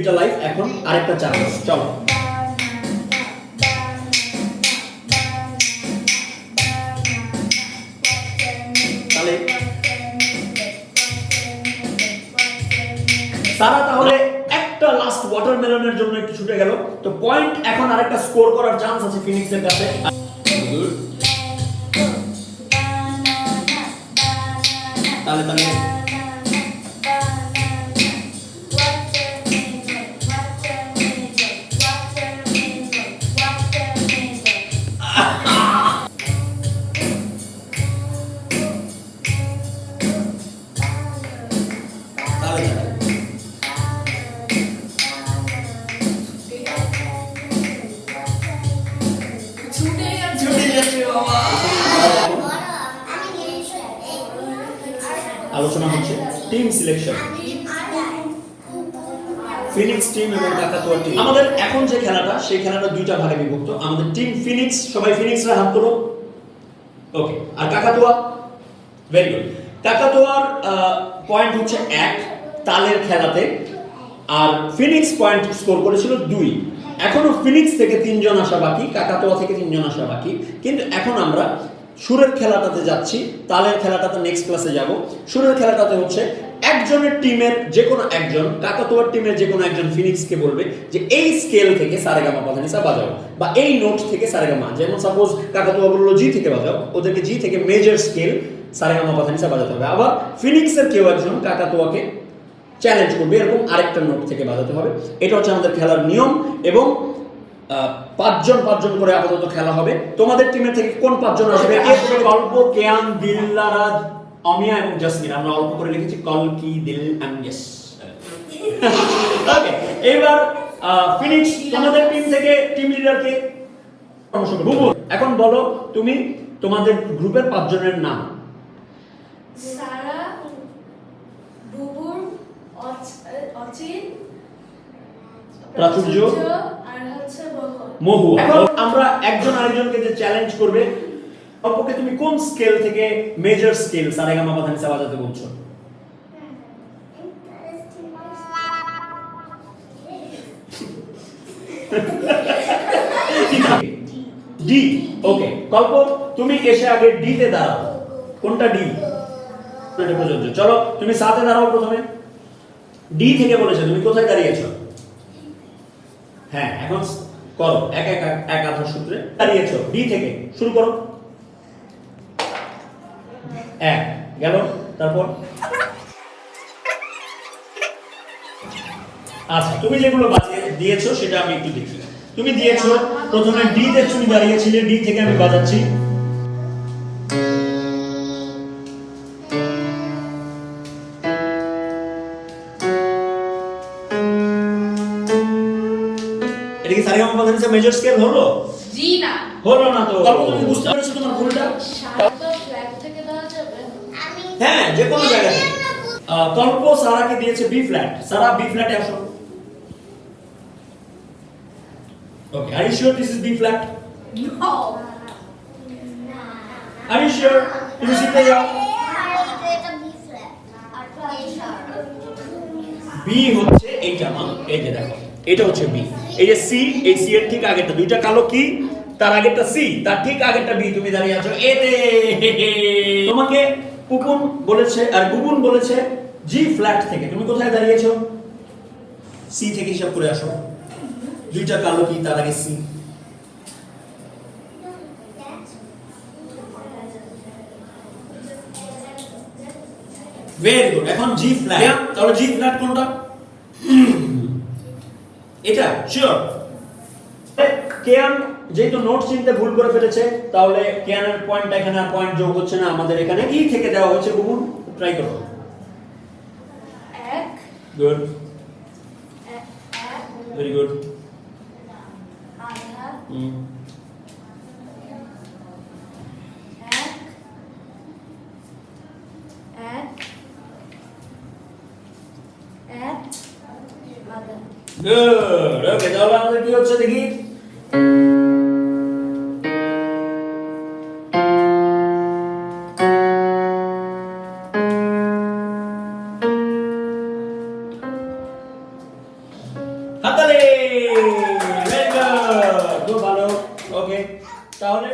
দুইটা লাইফ, এখন আরেকটা চান্স, চলো। তাহলে সারা তাহলে একটা লাস্ট ওয়াটারমেলনের জন্য একটু ছুটে গেল, তো পয়েন্ট এখন আরেকটা স্কোর করার চান্স আছে ফিনিক্সের কাছে। তাহলে তাহলে আলোচনা হচ্ছে টিম সিলেকশন, ফিনিক্স টিম এবং কাকাতুয়া টিম। আমাদের এখন যে খেলাটা, সেই খেলাটা দুইটা ভাগে বিভক্ত। আমাদের টিম ফিনিক্স, সবাই ফিনিক্সরা হাত তোলো, ওকে। আর কাকাতুয়া, ভেরি গুড। কাকাতুয়ার পয়েন্ট হচ্ছে 1 তালের খেলাতে, আর ফিনিক্স পয়েন্ট স্কোর করেছিল 2। এখনো ফিনিক্স থেকে 3 জন আসা বাকি, কাকাতুয়া থেকে 3 জন আসা বাকি। কিন্তু এখন আমরা সুরের খেলাটাতে যাচ্ছি, তালের খেলাটাতে নেক্সট ক্লাসে যাব। সুরের খেলাটাতে হচ্ছে একজনের টিমের যে কোনো একজন, কাকাতুয়ার টিমের যে কোনো একজন ফিনিক্সকে বলবে যে এই স্কেল থেকে সারেগামা পাধানিসা বাজাও, বা এই নোট থেকে সারেগামা, যেমন সাপোজ কাকাতুয়া বললো জি থেকে বাজাও, ওদেরকে জি থেকে মেজর স্কেল সারেগামা পাধানিসা বাজাতে হবে। আবার ফিনিক্সের কেউ একজন কাকাতুয়াকে চ্যালেঞ্জ করবে, এরকম আরেকটা নোট থেকে বাজাতে হবে। এটা হচ্ছে আমাদের খেলার নিয়ম। এবং 5 জন করে আপাতত খেলা হবে। তোমাদের টিমের থেকে কোন 5 জন আসবে? কল্প, কেয়ান, দিলরাজ, অমিয়া এবং জাসমিন। আমরা অল্প করে লিখেছি কলকি, দিল এন্ড ইয়েস। ওকে, এবার ফিনিক্স তোমাদের টিম থেকে টিম লিডারকে বুবুল, এখন বলো তুমি তোমাদের গ্রুপের 5 জনের নাম। সারা, বুবুল, অচিন, প্রাচুর্য আর হচ্ছে মহু। এখন আমরা একজন আরেকজনকে যে চ্যালেঞ্জ করবে, অপরকে তুমি কোন স্কেল থেকে মেজর স্কেল সারেগামা পাধানিসা বাজাতে বলছো? ডি। ওকে, কল্প তুমি এসে আগে ডি তে দাঁড়াও। কোনটা ডি? এটা প্রযোজ্য। চলো তুমি সাথে দাঁড়াও প্রথমে। ডি থেকে বলেছো, তুমি কোথায় দাঁড়িয়েছো? হ্যাঁ, এখন করো এক আধার সূত্রে দাঁড়িয়েছো। ডি থেকে শুরু করো। 1 গেল, তারপর আচ্ছা, তুমি যেগুলো বাজিয়ে দিয়েছো সেটা আমি একটু দেখি। তুমি দিয়েছো প্রথমে ডি তে, তুমি দাঁড়িয়েছিলে, ডি থেকে আমি বাজাচ্ছি। এটা কি সারেগামা পাধানিসা মেজর স্কেল হলো? জি না, হলো না। তো কল্প তুমি বুঝতে পেরেছো তোমার ভুলটা? সারাটা ফ্ল্যাট থেকে দেওয়া যাবে? হ্যাঁ, যে কোনো জায়গা থেকে। কল্প সারাকে দিয়েছে বি ফ্ল্যাট। সারা বি ফ্ল্যাটে আসো। Okay, are you sure this is B flat? No. Are you sure? তুমি শিখতে যাও। বি হচ্ছে এইটা, মা এই যে দেখো, এটা হচ্ছে বি। এই যে সি, এই সি এর ঠিক আগেরটা, দুইটা কালো কি, তার আগেরটা সি, তার ঠিক আগেরটা বি। তুমি দাঁড়িয়ে আছো এতে। তোমাকে পুপুন বলেছে আর বুবুন বলেছে জি ফ্ল্যাট থেকে। তুমি কোথায় দাঁড়িয়েছো? সি থেকে হিসাব করে আসো। দুইটা কালো কি, তার আগে সি। Very good. এখন জি ফ্ল্যাট। তাহলে জি ফ্ল্যাট কোনটা? এটা শিওর। কেয়ান যেহেতু নোট চিনতে ভুল করে ফেলেছে, তাহলে কেয়ানের পয়েন্টটা এখানে আর পয়েন্ট যোগ হচ্ছে না, আমাদের এখানে ই থেকে দেওয়া হয়েছে। বুবুন ট্রাই করো। 1 গুড, ভেরি গুড। আধা, 1 আধা। গুড। ওকে, তাহলে আমাদের কি হচ্ছে দেখি। হাততালি, ভেরি গুড, খুব ভালো। ওকে, তাহলে